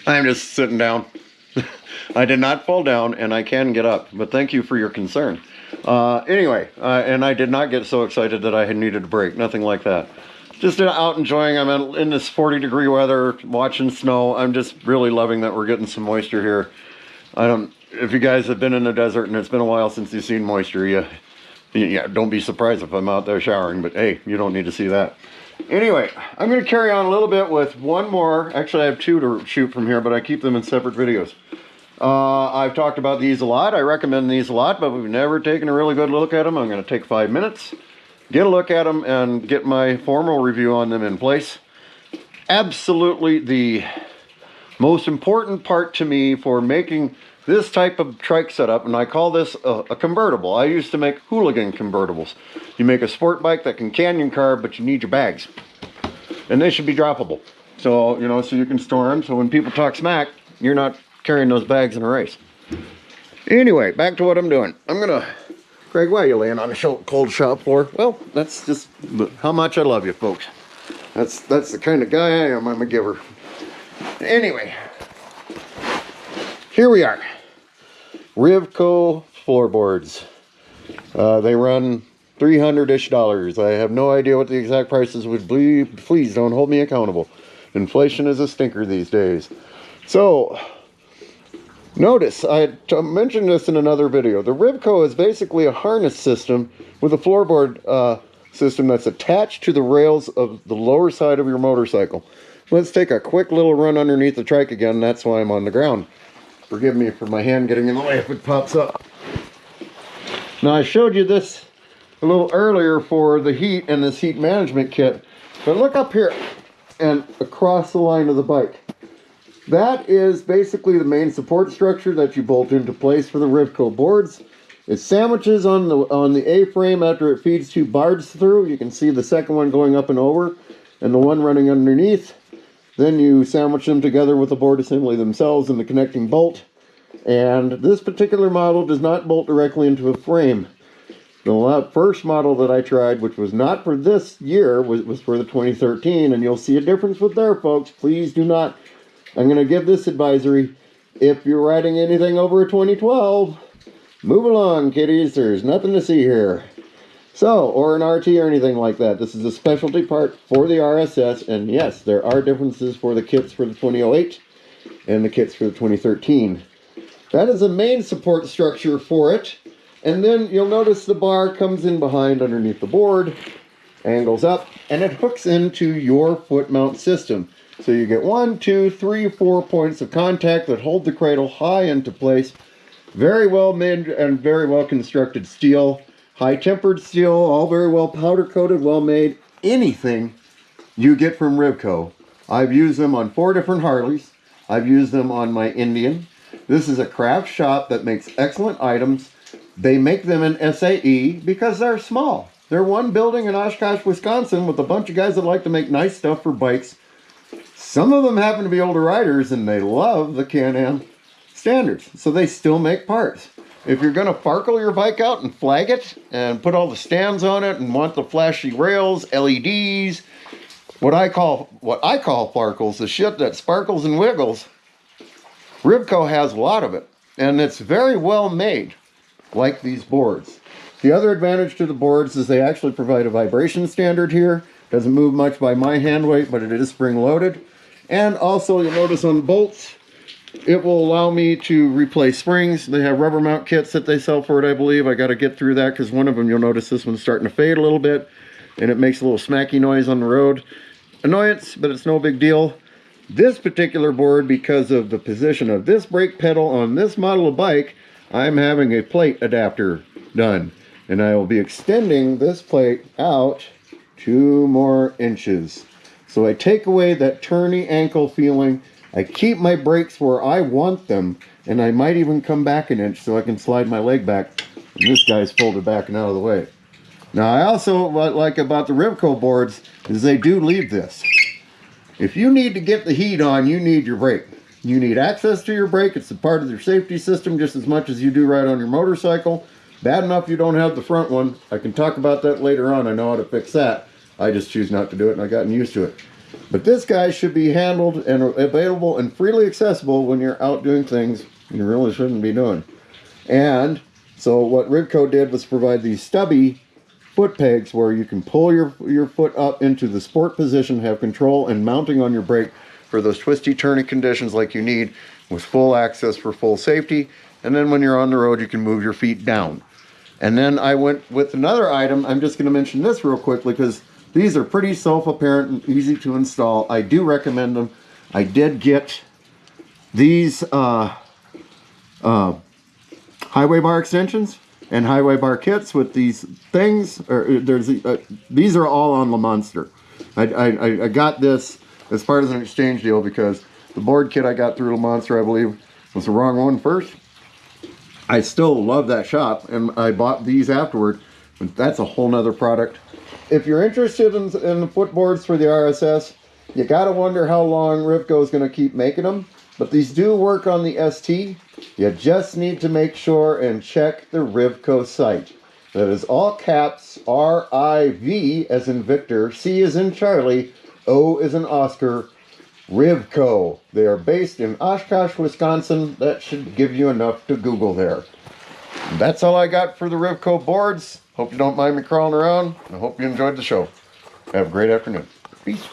I'm just sitting down. I did not fall down, and I can get up, but thank you for your concern. Anyway, and I did not get so excited that I had needed a break. Nothing like that. Just out enjoying. I'm in this 40-degree weather, watching snow. I'm just really loving that we're getting some moisture here. If you guys have been in the desert and it's been a while since you've seen moisture, yeah, don't be surprised if I'm out there showering, but hey, you don't need to see that. Anyway, I'm going to carry on a little bit with one more. Actually, I have two to shoot from here, but I keep them in separate videos. I've talked about these a lot. I recommend these a lot, but we've never taken a really good look at them. I'm going to take 5 minutes, get a look at them, and get my formal review on them in place. Absolutely the most important part to me for making this type of trike setup, and I call this a convertible. I used to make hooligan convertibles. You make a sport bike that can canyon carve, but you need your bags. And they should be droppable. So, you know, so you can store them, so when people talk smack, you're not carrying those bags in a race. Anyway, back to what I'm doing. I'm gonna, Craig, why are you laying on a cold shop floor? Well, that's just how much I love you, folks. That's the kind of guy I am. I'm a giver. Anyway, here we are. RIVCO floorboards. They run $300-ish. I have no idea what the exact prices would be. Please don't hold me accountable. Inflation is a stinker these days. So, notice, I mentioned this in another video. The RIVCO is basically a harness system with a floorboard system that's attached to the rails of the lower side of your motorcycle. Let's take a quick little run underneath the trike again. That's why I'm on the ground. Forgive me for my hand getting in the way if it pops up. Now, I showed you this a little earlier for the heat and this heat management kit. But look up here and across the line of the bike. That is basically the main support structure that you bolt into place for the RIVCO boards. It sandwiches on the A-frame after it feeds 2 bars through. You can see the second one going up and over and the one running underneath. Then you sandwich them together with the board assembly themselves and the connecting bolt. And this particular model does not bolt directly into a frame. The first model that I tried, which was not for this year, was for the 2013, and you'll see a difference with there, folks. Please do not. I'm going to give this advisory. If you're riding anything over a 2012, move along, kiddies. There's nothing to see here. So, or an RT or anything like that. This is a specialty part for the RS-S, and yes, there are differences for the kits for the 2008 and the kits for the 2013. That is the main support structure for it. And then you'll notice the bar comes in behind underneath the board, angles up, and it hooks into your foot mount system. So you get 1, 2, 3, 4 points of contact that hold the cradle high into place. Very well made and very well constructed steel. High tempered steel, all very well powder coated, well made. Anything you get from RIVCO. I've used them on 4 different Harleys. I've used them on my Indian. This is a craft shop that makes excellent items. They make them in SAE because they're small. They're one building in Oshkosh, Wisconsin with a bunch of guys that like to make nice stuff for bikes. Some of them happen to be older riders and they love the Can Am standards. So they still make parts. If you're going to farkle your bike out and flag it and put all the stands on it and want the flashy rails, LEDs, what I call farkles, the shit that sparkles and wiggles, RIVCO has a lot of it. And it's very well made, like these boards. The other advantage to the boards is they actually provide a vibration standard here. Doesn't move much by my hand weight, but it is spring loaded. And also you'll notice on bolts, it will allow me to replace springs. They have rubber mount kits that they sell for it, I believe. I got to get through that because one of them, you'll notice this one's starting to fade a little bit and it makes a little smacky noise on the road. Annoyance, but it's no big deal. This particular board, because of the position of this brake pedal on this model of bike, I'm having a plate adapter done. And I will be extending this plate out 2 more inches. So I take away that turny ankle feeling. I keep my brakes where I want them, and I might even come back an inch so I can slide my leg back. And this guy's folded back and out of the way. Now I also, what I like about the RIVCO boards is they do leave this. If you need to get the heat on, you need your brake. You need access to your brake. It's a part of your safety system just as much as you do ride on your motorcycle. Bad enough you don't have the front one. I can talk about that later on. I know how to fix that. I just choose not to do it and I've gotten used to it. But this guy should be handled and available and freely accessible when you're out doing things you really shouldn't be doing. And so what RIVCO did was provide these stubby foot pegs where you can pull your foot up into the sport position, have control and mounting on your brake for those twisty turning conditions like you need, with full access for full safety. And then when you're on the road, you can move your feet down. And then I went with another item. I'm just going to mention this real quickly because these are pretty self-apparent and easy to install. I do recommend them. I did get these highway bar extensions and highway bar kits with these things. These are all on Le Monster. I got this as part of an exchange deal because the board kit I got through Le Monster, I believe, was the wrong one first. I still love that shop, and I bought these afterward, but that's a whole nother product. If you're interested in the footboards for the RS-S, you gotta wonder how long RIVCO is gonna keep making them, but these do work on the ST. You just need to make sure and check the RIVCO site. That is all caps, R-I-V as in Victor, C as in Charlie, O as in Oscar, RIVCO. They are based in Oshkosh, Wisconsin. That should give you enough to Google there. And that's all I got for the RIVCO boards. Hope you don't mind me crawling around. I hope you enjoyed the show. Have a great afternoon. Peace.